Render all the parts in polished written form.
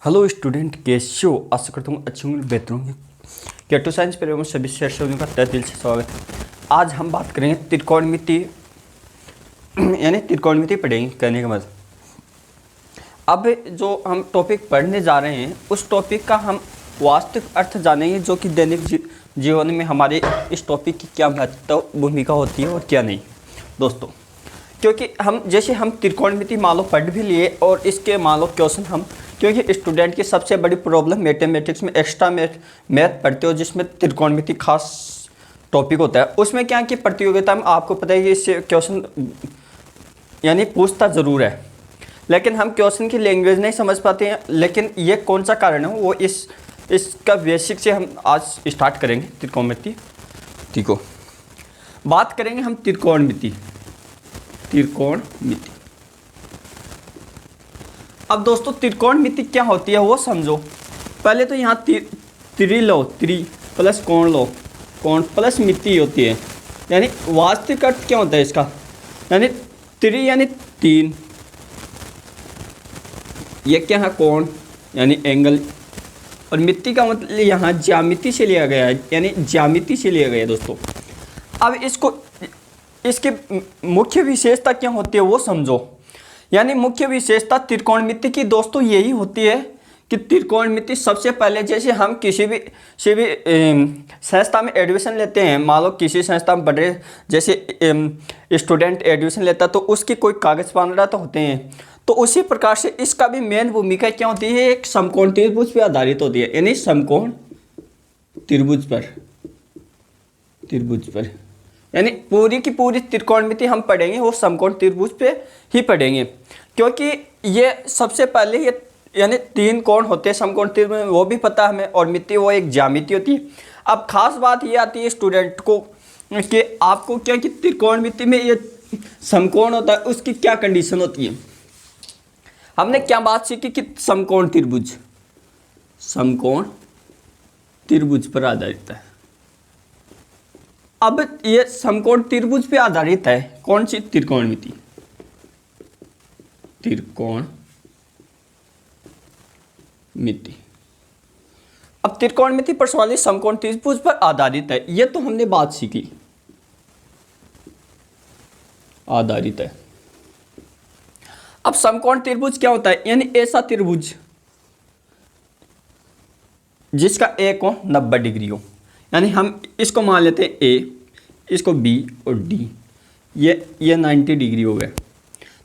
Hello student, कैसे हो? आशा करता हूँ अच्छे होंगे, बेहतर होंगे। केटो साइंस पर एवं सभी शिक्षकों का तहे दिल से स्वागत है। आज हम बात करेंगे त्रिकोणमिति यानी त्रिकोणमिति पढ़ेंगे कहने का मतलब। अब जो हम टॉपिक पढ़ने जा रहे हैं उस टॉपिक का हम वास्तविक अर्थ जानेंगे, जो कि दैनिक जीवन में हमारे इस टॉपिक की क्या महत्व भूमिका होती है और क्या नहीं दोस्तों। क्योंकि हम त्रिकोणमिति मान लो पढ़ भी लिए और इसके मान लो क्वेश्चन हम, क्योंकि स्टूडेंट की सबसे बड़ी प्रॉब्लम मैथमेटिक्स में एक्स्ट्रा मैथ पढ़ते हो जिसमें त्रिकोणमिति खास टॉपिक होता है। उसमें क्या कि प्रतियोगिता में आपको पता है कि इससे क्वेश्चन यानी पूछता ज़रूर है, लेकिन हम क्वेश्चन की लैंग्वेज नहीं समझ पाते हैं। लेकिन ये कौन सा कारण है, वो इसका बेसिक से हम आज स्टार्ट करेंगे। त्रिकोणमिति ठीक बात करेंगे हम त्रिकोणमिति। अब दोस्तों त्रिकोणमिति क्या होती है वो समझो। पहले तो यहाँ त्रि लो, त्रि प्लस कोण लो, कोण प्लस मिति होती है। यानी वास्तविक अर्थ क्या होता है इसका, यानी त्रि यानी तीन, ये क्या है कोण यानी एंगल, और मिति का मतलब यहाँ ज्यामिति से लिया गया है, यानी ज्यामिति से लिया गया है दोस्तों। अब इसकी मुख्य विशेषता क्या होती है वो समझो। यानी मुख्य विशेषता त्रिकोणमिति की दोस्तों यही होती है कि त्रिकोणमिति सबसे पहले, जैसे हम किसी भी संस्था में एडमिशन लेते हैं, मान लो किसी संस्था में पढ़ रहे, जैसे स्टूडेंट एडमिशन लेता है तो उसकी कोई कागज पाना तो होते हैं, तो उसी प्रकार से इसका भी मेन भूमिका क्या होती है, एक समकोण त्रिभुज पर आधारित होती है। यानी समकोण त्रिभुज पर यानी पूरी की पूरी त्रिकोणमिति हम पढ़ेंगे वो समकोण त्रिभुज पे ही पढ़ेंगे, क्योंकि ये सबसे पहले ये यानी तीन कोण होते हैं समकोण त्रिभुज में, वो भी पता है हमें, और मिति वो एक ज्यामिति होती है। अब खास बात ये आती है स्टूडेंट को कि आपको क्या कि त्रिकोणमिति में ये समकोण होता है उसकी क्या कंडीशन होती है। हमने क्या बात सीखी कि समकोण त्रिभुज पर आधारित है। अब ये समकोण त्रिभुज पे आधारित है कौन सी त्रिकोणमिति, अब त्रिकोणमिति प्रश्नावली समकोण त्रिभुज पर आधारित है, ये तो हमने बात सीखी, आधारित है। अब समकोण त्रिभुज क्या होता है, यानी ऐसा त्रिभुज जिसका एक कोण 90 डिग्री हो। यानी हम इसको मान लेते हैं ए, इसको बी और डी, ये 90 डिग्री हो गए।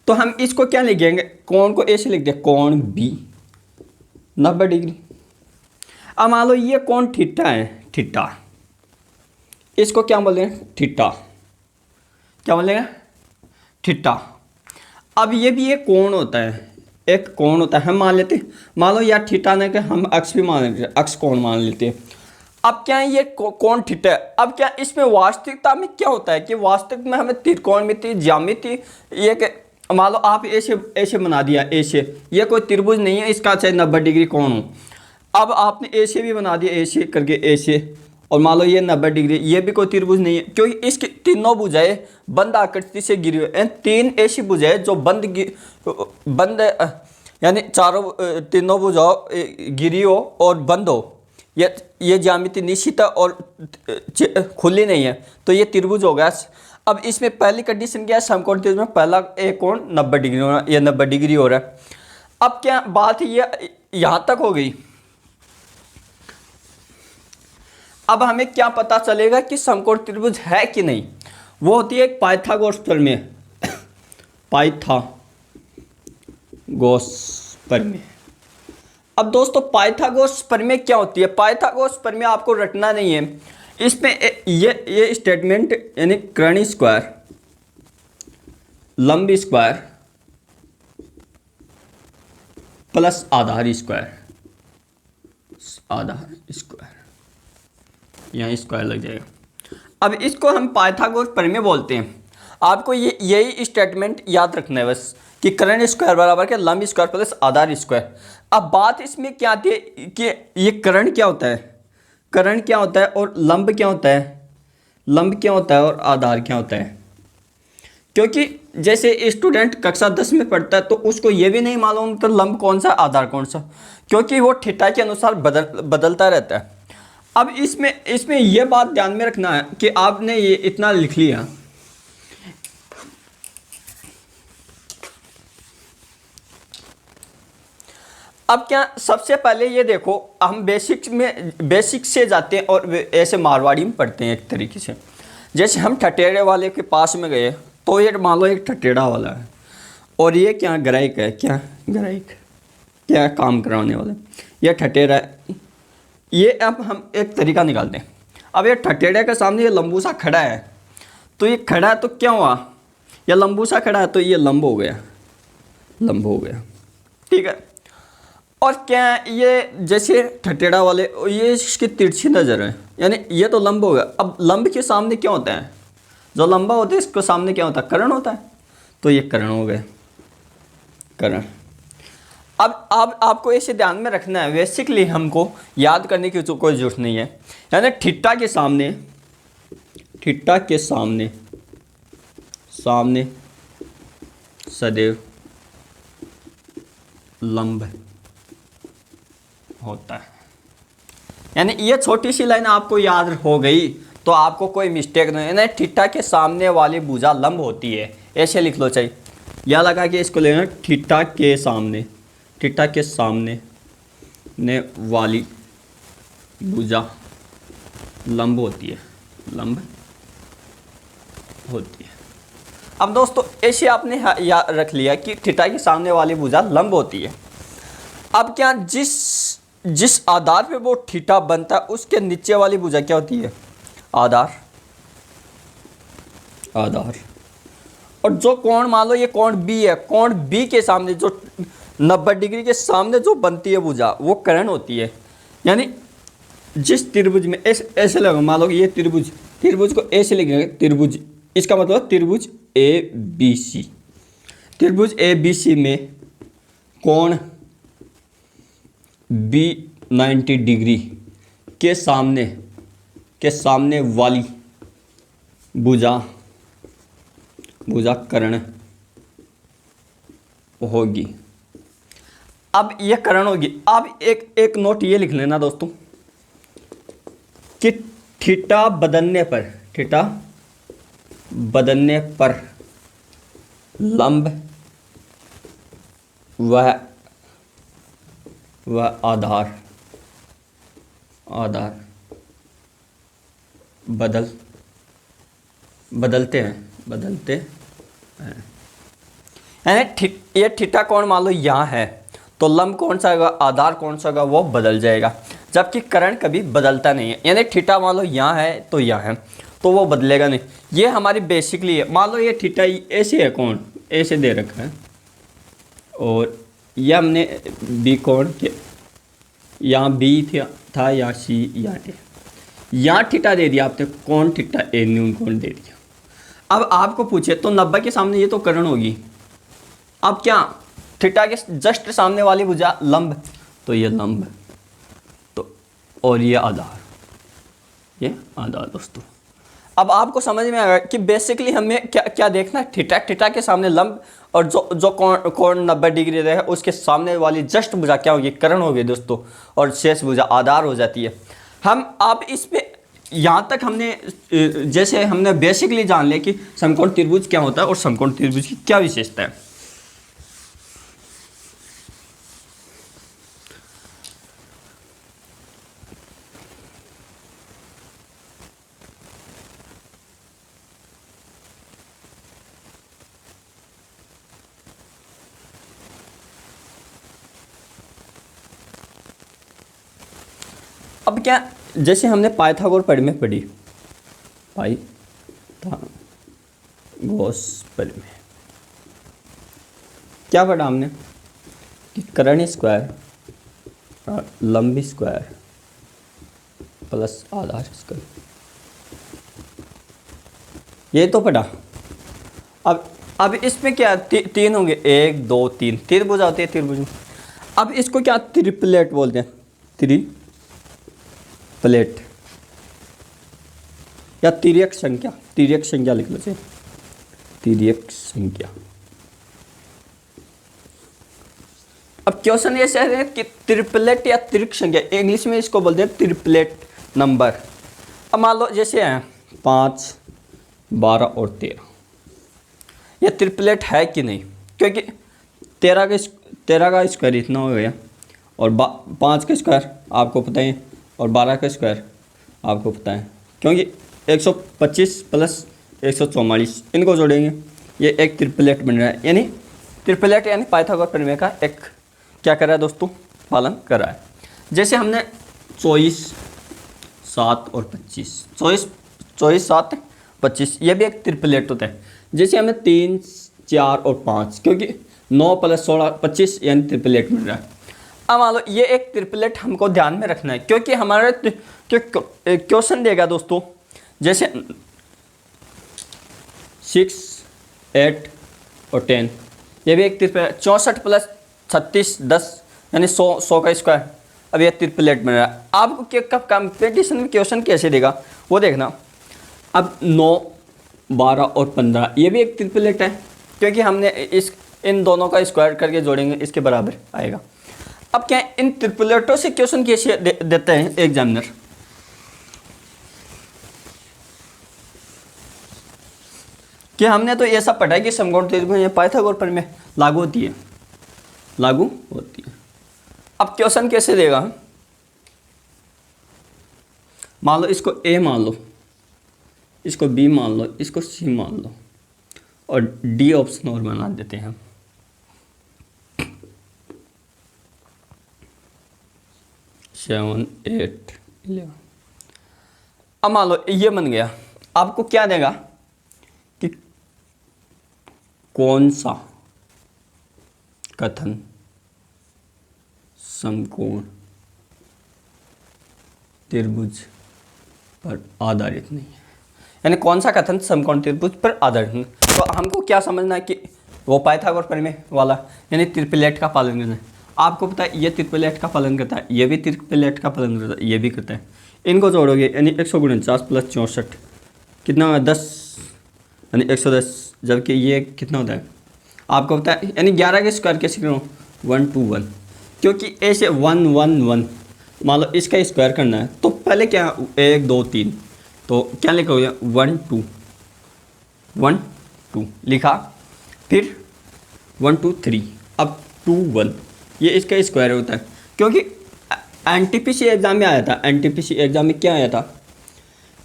तो हम इसको क्या लिखेंगे, कोण को ऐसे लिख दें, कोण बी 90 डिग्री। अब मान लो ये कोण थीटा है, थीटा, इसको क्या बोलेंगे, थीटा, क्या बोलेंगे, थीटा। अब ये भी एक कोण होता है, एक कोण होता है, हम मान लेते हैं, मान लो यार थीटा ने के हम अक्ष भी मान लेते हैं, अक्ष कोण मान लेते हैं। अब क्या है ये कोण थीटा है। अब क्या इसमें वास्तविकता में क्या होता है कि वास्तविक में हमें त्रिकोणमिति ज्यामिति, ये मान लो आप ऐसे बना दिया, ऐसे, ये कोई त्रिभुज नहीं है, इसका चाहे 90 डिग्री कोण हो। अब आपने ऐसे भी बना दिया, ऐसे करके ऐसे, और मान लो ये 90 डिग्री, ये भी कोई त्रिभुज नहीं है, क्योंकि इसकी तीनों भुजाएं बंद आकृति से गिरी हुई। तीन ऐसी भुजाएं जो बंद यानी तीनों भुजाओं गिरी हो और बंद हो, ये ज्यामिति निश्चित है और खुली नहीं है, तो ये त्रिभुज होगा। अब इसमें पहली कंडीशन क्या है, समकोण त्रिभुज में पहला एक कोण 90 डिग्री हो रहा है, ये 90 डिग्री हो रहा है। अब क्या बात ये यहाँ तक हो गई। अब हमें क्या पता चलेगा कि समकोण त्रिभुज है कि नहीं, वो होती है एक पाइथागोरस प्रमेय, पाइथागोरस प्रमेय। अब दोस्तों पाइथागोरस प्रमेय क्या होती है, पाइथागोरस प्रमेय आपको रटना नहीं है। इसमें ये स्टेटमेंट यानी कर्ण स्क्वायर, लंब स्क्वायर प्लस आधार स्क्वायर, यहाँ स्क्वायर लग जाएगा। अब इसको हम पाइथागोरस प्रमेय बोलते हैं। आपको यही स्टेटमेंट याद रखना है बस, कि कर्ण स्क्वायर बराबर के लंब स्क्वायर प्लस आधार स्क्वायर। अब बात इसमें क्या आती है कि ये कर्ण क्या होता है और लंब क्या होता है, और आधार क्या होता है। क्योंकि जैसे स्टूडेंट कक्षा 10 में पढ़ता है तो उसको ये भी नहीं मालूम तो लंब कौन सा आधार कौन सा, क्योंकि वो थीटा के अनुसार बदलता रहता है। अब इसमें ये बात ध्यान में रखना है कि आपने ये इतना लिख लिया, अब क्या सबसे पहले ये देखो, हम बेसिक से जाते हैं और ऐसे मारवाड़ी में पढ़ते हैं एक तरीके से। जैसे हम ठटेरे वाले के पास में गए तो ये मान लो एक ठटेरा वाला है और ये क्या ग्राहक है, क्या ग्राहक क्या काम कराने वाले, ये ठटेरा है। ये अब हम एक तरीका निकालते हैं। अब ये ठटेरे के सामने ये लंबू सा खड़ा है, तो ये खड़ा है तो क्या हुआ, ये लंबू सा खड़ा है तो ये लंब हो गया, लंब हो गया, ठीक है। और क्या ये जैसे ठटेरा वाले ये इसकी तिरछी नज़र है, यानी ये तो लंब हो गया। अब लंब के सामने क्या होता है, जो लंबा होता है इसके सामने क्या होता है, कर्ण होता है, तो ये कर्ण हो गया, कर्ण। अब आपको ऐसे ध्यान में रखना है, बेसिकली हमको याद करने की कोई जरूरत नहीं है। यानी थीटा के सामने, थीटा के सामने सदैव लंब होता है। यानी ये छोटी सी लाइन आपको याद हो गई तो आपको कोई मिस्टेक नहीं, यानी थीटा के सामने वाली भुजा लंब होती है, ऐसे लिख लो चाहिए, या लगा के इसको लेना, थीटा के सामने, थीटा के सामने ने वाली भुजा लंब होती है, लंब होती है। अब दोस्तों ऐसे आपने याद रख लिया कि थीटा के सामने वाली भुजा लंब होती है। अब क्या जिस आधार पे वो थीटा बनता है उसके नीचे वाली भुजा क्या होती है, आधार, आधार। और जो कोण मान लो ये कोण बी है, कोण बी के सामने जो 90 डिग्री के सामने जो बनती है भुजा वो कर्ण होती है। यानी जिस त्रिभुज में ऐसे लगा, मान लो ये त्रिभुज को ऐसे लिखेंगे त्रिभुज, इसका मतलब त्रिभुज ए बी सी, त्रिभुज ए बी सी में कोण बी 90 डिग्री के सामने वाली भुजा कर्ण होगी। अब ये कर्ण होगी। अब एक नोट ये लिख लेना दोस्तों कि थीटा बदलने पर लंब वह आधार बदलते हैं। यानी ये थीटा कोण मान लो यहाँ है तो लंब कौन सा होगा, आधार कौन सा होगा, वो बदल जाएगा, जबकि कर्ण कभी बदलता नहीं है। यानी थीटा मान लो यहाँ है तो यहाँ है तो वो बदलेगा नहीं। ये हमारी बेसिकली है। मान लो ये थीटा ऐसे है, कोण ऐसे दे रखा है और यह हमने बी कोण के यहाँ बी था या सी या ए, यहाँ थीटा दे दिया आपने, कोण थीटा ए न्यून कोण दे दिया। अब आपको पूछे तो 90 के सामने ये तो कर्ण होगी। अब क्या थीटा के जस्ट सामने वाली भुजा लंब, तो ये लंब, तो और ये आधार, ये आधार दोस्तों। अब आपको समझ में आएगा कि बेसिकली हमें क्या देखना है, थीटा के सामने लंब और जो कोण 90 डिग्री है उसके सामने वाली जस्ट भुजा क्या होगी, कर्ण होगी दोस्तों, और शेष भुजा आधार हो जाती है। आप इसमें यहाँ तक हमने जैसे हमने बेसिकली जान लिया कि समकोण त्रिभुज क्या होता है और समकोण त्रिभुज की क्या विशेषता है। अब क्या जैसे हमने पाइथागोरस पढ़ में पढ़ी, पाइथागोरस पढ़ में क्या पढ़ा हमने कि कर्ण स्क्वायर और लंबी स्क्वायर प्लस आधार स्क्वायर, ये तो पढ़ा। अब इसमें क्या तीन होंगे, 1 2 3 त्रिभुज होते हैं त्रिभुज में। अब इसको क्या त्रिप्लेट बोलते हैं, त्रिप्लेट या तिर्यक संख्या लिख लो चाहिए। तिर्यक संख्या। अब क्वेश्चन ये है कि ट्रिपलेट या तिर्यक संख्या, इंग्लिश में इसको बोलते हैं ट्रिपलेट नंबर। अब मान लो जैसे हैं 5, 12 और 13, ये ट्रिपलेट है कि नहीं, क्योंकि 13 का स्क्वायर इतना हो गया, और 5 का स्क्वायर आपको पता है, और 12 का स्क्वायर आपको पता है, क्योंकि 125 प्लस 144 इनको जोड़ेंगे, ये एक ट्रिपलेट बन रहा है। यानी ट्रिपलेट यानी पाइथागोरस प्रमेय का एक क्या कर रहा है दोस्तों, पालन कर रहा है। जैसे हमने 24, 7 और 25, 24, 7, 25, ये भी एक ट्रिपलेट होता है। जैसे हमें 3, 4 और 5, क्योंकि 9 प्लस 16 25 यानी ट्रिपलेट मिल रहा है। अब मान लो ये एक ट्रिपलेट हमको ध्यान में रखना है, क्योंकि हमारा क्वेश्चन देगा दोस्तों, जैसे 6, 8 और 10, ये भी एक ट्रिपलेट। 64 प्लस 36 10 यानी 100 का स्क्वायर, अब ये ट्रिपलेट बन रहा है। आपको कब कंपटीशन में क्वेश्चन कैसे देगा वो देखना। अब 9, 12 और 15 ये भी एक ट्रिपलेट है, क्योंकि हमने इन दोनों का स्क्वायर करके जोड़ेंगे, इसके बराबर आएगा। अब क्या इन ट्रिपलेटों से क्वेश्चन कैसे देते हैं एग्जामिनर, कि हमने तो ऐसा पढ़ा है कि समकोण त्रिभुज पाइथागोरस प्रमेय लागू होती है। अब क्वेश्चन कैसे देगा, मान लो इसको ए मान लो, इसको बी मान लो, इसको सी मान लो, और डी ऑप्शन और बना देते हैं। 7, 8, 11। अब मान लो ये बन गया, आपको क्या देगा कि कौन सा कथन समकोण त्रिभुज पर आधारित नहीं है, यानी कौन सा कथन समकोण त्रिभुज पर आधारित नहीं। तो हमको क्या समझना है कि वो पाइथागोरस प्रमेय वाला यानी ट्रिपलेट का पालन करना है। आपको पता है ये ट्रिपलेट का पालन करता है, ये भी ट्रिपलेट का पालन करता है, ये भी करता है। इनको जोड़ोगे यानी 149 प्लस 64 कितना होगा 10, यानी 110, जबकि ये कितना होता है आपको पता है, यानी 11 के स्क्वायर कैसे करो 1 2 1, क्योंकि ऐसे 1 1 1 मान लो इसका स्क्वायर करना है, तो पहले क्या 1 2 3, तो क्या लिखोगे 1 2 1 2 लिखा, फिर 1 2 3, अब 2 1, ये इसका स्क्वायर होता है। क्योंकि एनटीपीसी एग्ज़ाम में आया था, एनटीपीसी एग्ज़ाम में क्या आया था,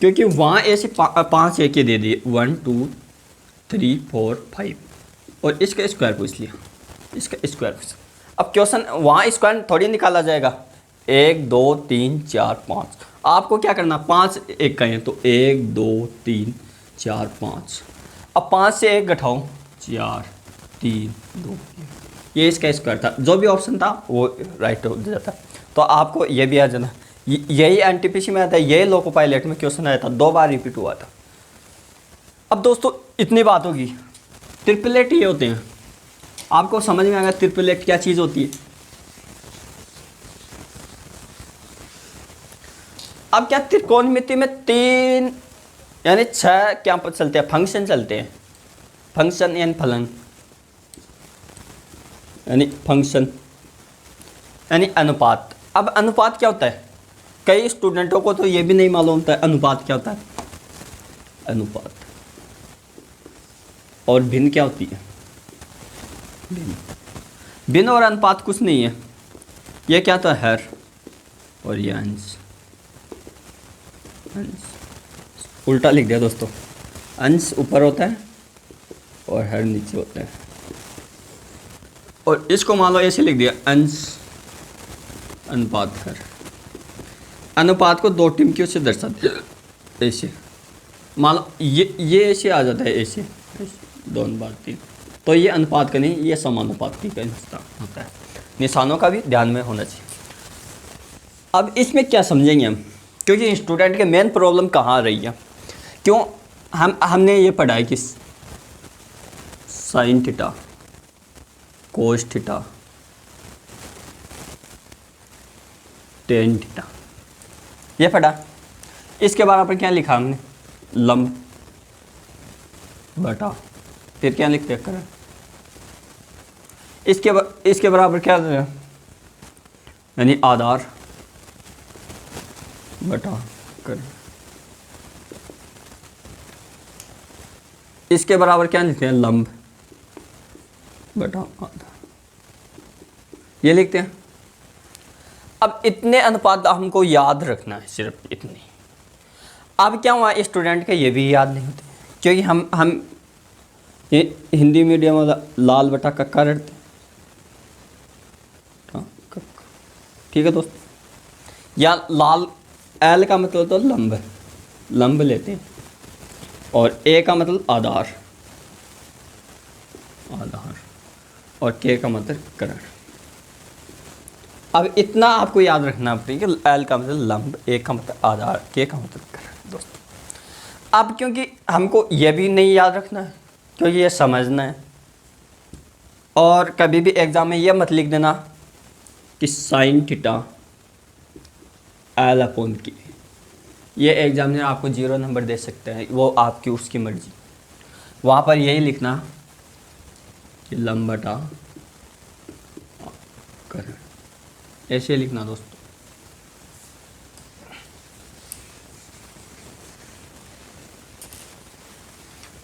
क्योंकि वहाँ ऐसे 5 एक दे दिए 1 2 3 4 5, और इसका स्क्वायर पूछ लिया, इसका स्क्वायर पूछ। अब क्वेश्चन वहाँ स्क्वायर थोड़ी निकाला जाएगा, 1 2 3 4 5, आपको क्या करना 5 एक का है, तो 1 2 3 4 5, अब 5 से 1 घटाओ 4 3 2, ये इसका स्क्वायर था। जो भी ऑप्शन था वो राइट हो जाता। तो आपको ये भी आ जाना, यही एनटीपीसी में आता है, यही लोको पायलट में क्वेश्चन आया था, 2 बार रिपीट हुआ था। अब दोस्तों इतनी बात होगी, ट्रिपलेट ये होते हैं, आपको समझ में आएगा ट्रिपलेट क्या चीज़ होती है। अब क्या त्रिकोणमिति में 3 यानी 6 क्या चलते हैं, फंक्शन चलते हैं, फंक्शन यानी फलन, यानी फंक्शन यानी अनुपात। अब अनुपात क्या होता है, कई स्टूडेंटों को तो ये भी नहीं मालूम होता है अनुपात क्या होता है, अनुपात। और भिन्न क्या होती है, भिन्न और अनुपात कुछ नहीं है, ये क्या था हर, और ये अंश, उल्टा लिख दिया दोस्तों, अंश ऊपर होता है और हर नीचे होता है। और इसको मान लो ऐसे लिख दिया अंश अनुपात हर। अनुपात को 2 टिमकियों से दर्शाते हैं, ऐसे मान लो ये ऐसे आ जाता है, ऐसे 2 बार 3, तो ये अनुपात का नहीं, ये समानुपाती का हिस्सा होता है। निशानों का भी ध्यान में होना चाहिए। अब इसमें क्या समझेंगे हम, क्योंकि स्टूडेंट के मेन प्रॉब्लम कहाँ आ रही है, क्यों हमने ये पढ़ा है कि sign theta cos theta tan theta, ये पढ़ा। इसके बारे पर क्या लिखा हमने, लंब बटा फिर क्या लिखते हैं करंट। इसके बराबर क्या है, यानी आधार बटा करंट। इसके बराबर क्या लिखते हैं, लंब बटा आधार, ये लिखते हैं। अब इतने अनुपात हमको याद रखना है, सिर्फ इतने। अब क्या हुआ, स्टूडेंट के ये भी याद नहीं होते, क्योंकि हम ये हिंदी मीडियम वाला लाल बटा कक्का रखते हैं। हाँ कक्का, ठीक है दोस्त। या लाल, एल का मतलब तो लंब है, लंब लेते हैं, और ए का मतलब आधार, आधार, और के का मतलब करंट। अब इतना आपको याद रखना पड़ेगा कि एल का मतलब लंब, ए का मतलब आधार, के का मतलब करंट दोस्तों। अब क्योंकि हमको ये भी नहीं याद रखना है, क्योंकि ये समझना है, और कभी भी एग्ज़ाम में ये मत लिख देना कि साइन थीटा एल अपॉन की। ये एग्जामिनर आपको 0 नंबर दे सकते हैं, वो आपकी उसकी मर्जी। वहाँ पर यही लिखना कि लंब बटा करंट, ऐसे लिखना दोस्तों।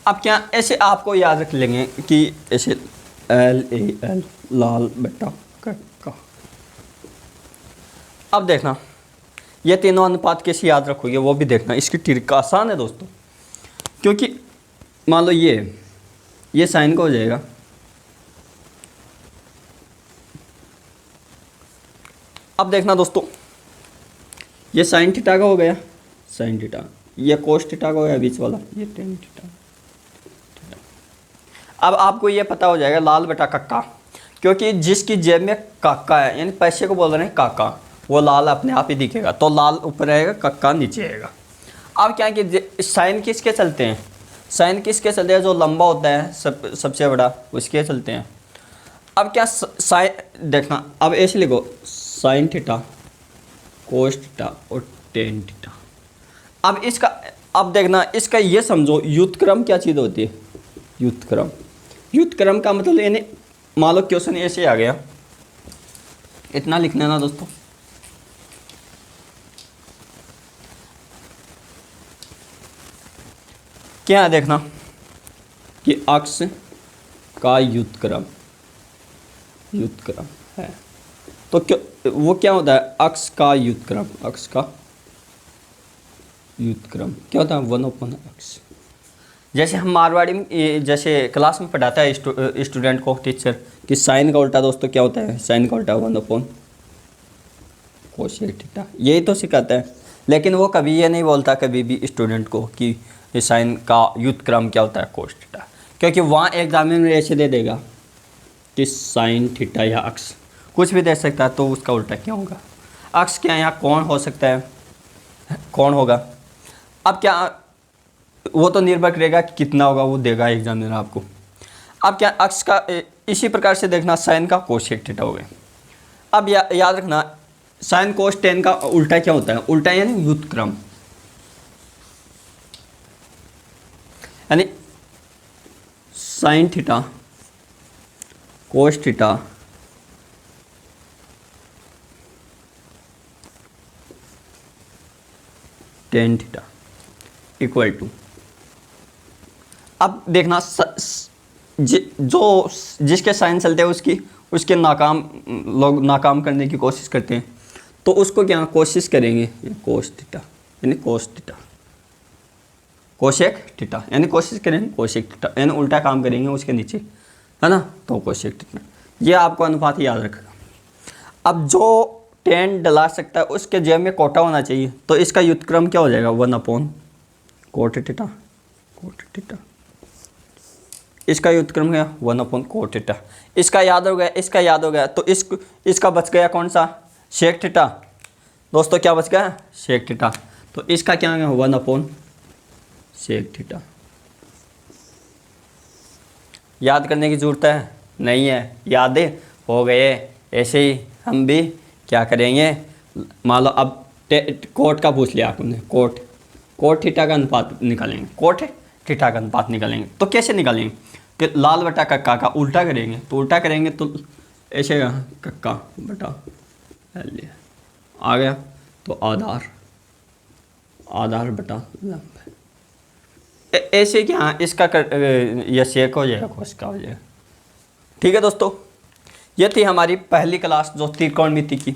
अब क्या ऐसे आपको याद रख लेंगे कि ऐसे एल ए एल लाल बटा का। अब देखना ये तीनों अनुपात कैसे याद रखोगे, वो भी देखना। इसकी ट्रिक आसान है दोस्तों, क्योंकि मान लो ये साइन का हो जाएगा, अब देखना दोस्तों, ये साइन थीटा का हो गया, साइन थीटा, ये कोस थीटा का हो गया बीच वाला, ये टेन थीटा। अब आपको ये पता हो जाएगा लाल बटा कक्का, क्योंकि जिसकी जेब में काका है, यानी पैसे को बोल रहे हैं काका, वो लाल अपने आप ही दिखेगा, तो लाल ऊपर रहेगा, कक्का नीचे रहेगा। अब क्या कि साइन किसके चलते हैं, साइन किसके चलते हैं, जो लंबा होता है सबसे बड़ा, उसके चलते हैं। अब क्या साइन देखना, अब ऐसे लिखो साइन थीटा कोस थीटा और टेन थीटा। अब देखना इसका ये समझो, व्युत्क्रम क्या चीज़ होती है, व्युत्क्रम। व्युत्क्रम का मतलब यानी मान लो क्वेश्चन ऐसे आ गया, इतना लिखना ना दोस्तों, क्या है देखना कि अक्ष का व्युत्क्रम, व्युत्क्रम है, तो वो क्या होता है, अक्ष का व्युत्क्रम, अक्ष का व्युत्क्रम क्या होता है, 1/x। जैसे हम मारवाड़ी में जैसे क्लास में पढ़ाता है स्टूडेंट को टीचर कि साइन का उल्टा दोस्तों क्या होता है, साइन का उल्टा 1/कोसेक थीटा, यही तो सिखाता है। लेकिन वो कभी ये नहीं बोलता कभी भी स्टूडेंट को कि ये साइन का व्युत्क्रम क्या होता है, कोस थीटा, क्योंकि वहाँ एग्जामिनर में ऐसे दे देगा कि साइन थीटा या अक्ष कुछ भी दे सकता है, तो उसका उल्टा क्या होगा, अक्ष क्या यहाँ कौन हो सकता है, कौन होगा। अब क्या वो तो निर्भर करेगा कि कितना होगा, वो देगा एग्जामिनर आपको। अब क्या अक्ष का इसी प्रकार से देखना, साइन का कोसेक थीटा हो गया। अब याद रखना साइन कोस टेन का उल्टा क्या होता है, उल्टा यानी व्युत्क्रम, यानी sine theta cos theta tan theta equal to. अब देखना जो जिसके साइन चलते हैं उसके लोग नाकाम करने की कोशिश करते हैं, तो उसको क्या कोशिश करेंगे, कोस थीटा यानी कोस थीटा, कोसेक थीटा यानी कोशिश करेंगे कोसेक थीटा, यानी उल्टा काम करेंगे उसके नीचे, है ना, तो कोसेक थीटा। ये आपको अनुपात याद रखना। अब जो टेन डला सकता है उसके जेब में कोटा होना चाहिए, तो इसका व्युत्क्रम क्या हो जाएगा, 1/कोट थीटा, कोट थीटा। इसका व्युत्क्रम क्या, 1/कोट थीटा। इसका याद हो गया, इसका याद हो गया, तो इसका बच गया कौन सा, सेक थीटा। दोस्तों क्या बच गया, सेक थीटा, तो इसका क्या हो गया, 1/सेक थीटा। याद करने की जरूरत है नहीं है, याद हो गए। ऐसे ही हम भी क्या करेंगे, मान लो अब कोट का पूछ लिया आपने, कोट थीटा का अनुपात निकालेंगे, कोट थीटा का अनुपात निकालेंगे, तो कैसे निकालेंगे, कि लाल बटा कक्का का उल्टा करेंगे, तो उल्टा करेंगे तो ऐसे कक्का बटा एल आ गया, तो आधार, आधार बटा लंब। ऐसे क्या इसका यह सेक हो जाएगा, कोशिका हो जाएगा। ठीक है दोस्तों, ये थी हमारी पहली क्लास जो त्रिकोणमिति की।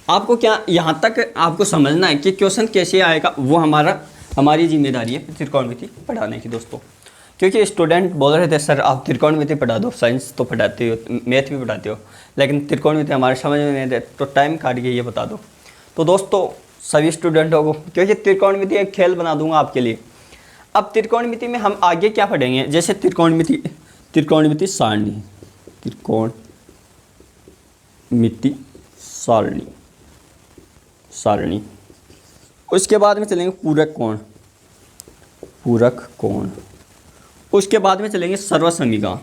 आपको क्या यहाँ तक आपको समझना है कि क्वेश्चन कैसे आएगा, वो हमारी जिम्मेदारी है त्रिकोणमिति पढ़ाने की दोस्तों। क्योंकि स्टूडेंट बोल रहे थे सर आप त्रिकोणमिति पढ़ा दो, साइंस तो पढ़ाते हो, मैथ भी पढ़ाते हो, लेकिन त्रिकोणमिति हमारे समझ में नहीं आते, तो टाइम काट के ये बता दो। तो दोस्तों सभी स्टूडेंटों को, क्योंकि त्रिकोणमिति एक खेल बना दूंगा आपके लिए। अब त्रिकोणमिति में हम आगे क्या पढ़ेंगे, जैसे त्रिकोणमिति सारणी, त्रिकोणमिति सारणी। उसके बाद में चलेंगे पूरक कोण। उसके बाद में चलेंगे समीकरण,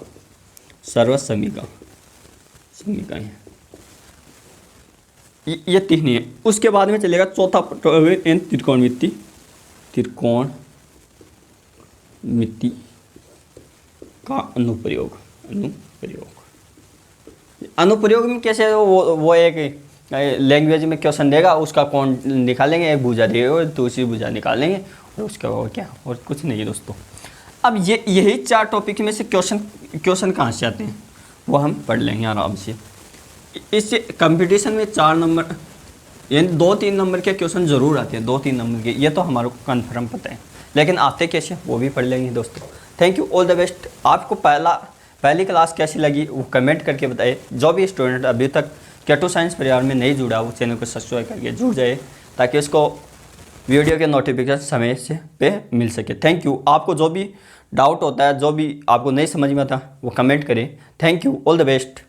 ये तीन है। उसके बाद में चलेगा चौथा त्रिकोणमिति का अनुप्रयोग में कैसे वो एक लैंग्वेज में क्वेश्चन देगा, उसका कोण निकालेंगे, एक भुजा देगा और दूसरी भुजा निकालेंगे, और उसका और क्या, और कुछ नहीं है दोस्तों। अब यही 4 टॉपिक में से क्वेश्चन कहाँ से आते हैं वो हम पढ़ लेंगे आराम से। इससे कंपटीशन में 4 नंबर यानी 2-3 नंबर के क्वेश्चन ज़रूर आते हैं, 2-3 नंबर के, ये तो हमारे को कन्फर्म पता है, लेकिन आते कैसे वो भी पढ़ लेंगे दोस्तों। Thank you, all the best. आपको पहली क्लास कैसी लगी वो कमेंट करके बताइए। जो भी स्टूडेंट अभी तक K2 साइंस परिवार में नहीं जुड़ा वो चैनल को सब्सक्राइब करके जुड़ जाए, ताकि उसको वीडियो के नोटिफिकेशन समय से पे मिल सके। Thank you. आपको जो भी डाउट होता है, जो भी आपको नहीं समझ में आता, वो कमेंट करें। Thank you, all the best.